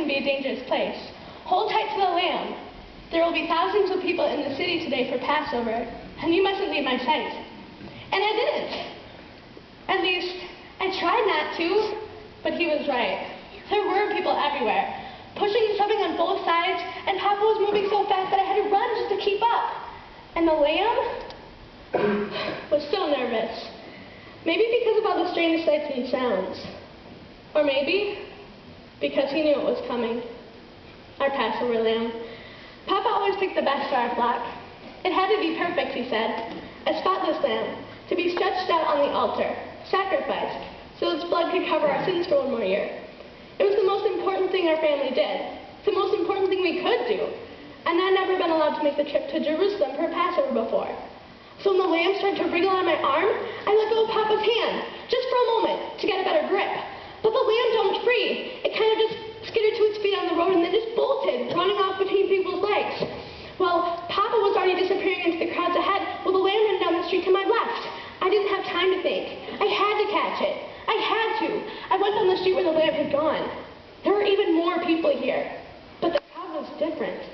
can be a dangerous place. Hold tight to the lamb. There will be thousands of people in the city today for Passover, and you mustn't leave my sight. And I didn't. At least, I tried not to, but he was right. There were people everywhere, pushing and shoving on both sides, and Papa was moving so fast that I had to run just to keep up. And the lamb was so nervous. Maybe because of all the strange sights and sounds. Or maybe because he knew it was coming. Our Passover lamb. Papa always picked the best for our flock. It had to be perfect, he said. A spotless lamb, to be stretched out on the altar, sacrificed, so its blood could cover our sins for one more year. It was the most important thing our family did. The most important thing we could do. And I'd never been allowed to make the trip to Jerusalem for Passover before. So when the lamb started to wriggle on my arm, I let go of Papa's hand, just for a moment, to get a better grip. But the lamb jumped free. It kind of just skittered to its feet on the road and then just bolted, running off between people's legs. Well, Papa was already disappearing into the crowds ahead, while the lamb ran down the street to my left. I didn't have time to think. I had to catch it. I had to. I went down the street where the lamb had gone. There were even more people here. But the crowd was different.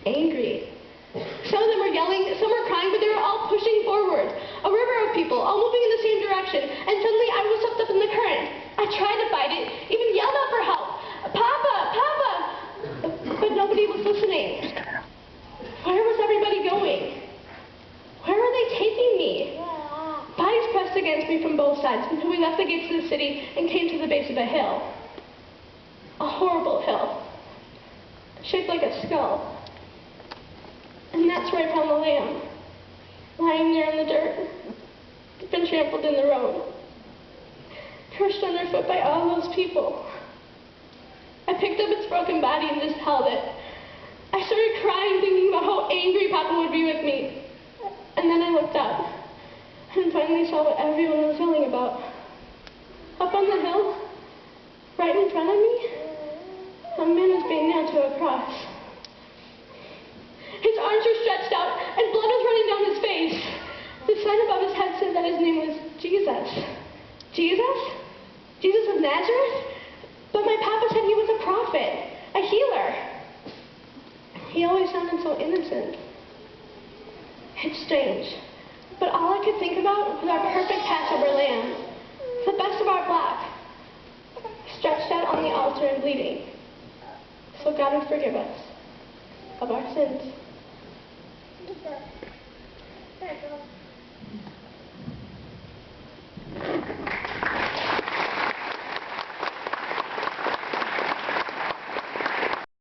Angry. Some of them were yelling, some were crying, but they were all pushing forward. A river of people, all moving in the same direction, and suddenly I was swept up in the current. I tried to fight it, even yelled out for help. Papa! Papa! But nobody was listening. Where was everybody going? Where were they taking me? Bodies pressed against me from both sides until we left the gates of the city and came to the base of a hill. A horrible hill, shaped like a skull. And that's where I found the lamb, lying there in the dirt, been trampled in the road, crushed underfoot by all those people. I picked up its broken body and just held it. I started crying, thinking about how angry Papa would be with me. And then I looked up and finally saw what everyone was yelling about. Up on the hill, right in front of me, a man was being nailed to a cross. His arms were stretched out, and blood was running down his face. The sign above his head said that his name was Jesus. Jesus? Jesus of Nazareth? But my Papa said he was a prophet, a healer. He always sounded so innocent. It's strange, but all I could think about was our perfect Passover lamb, the best of our flock, stretched out on the altar and bleeding, so God would forgive us of our sins.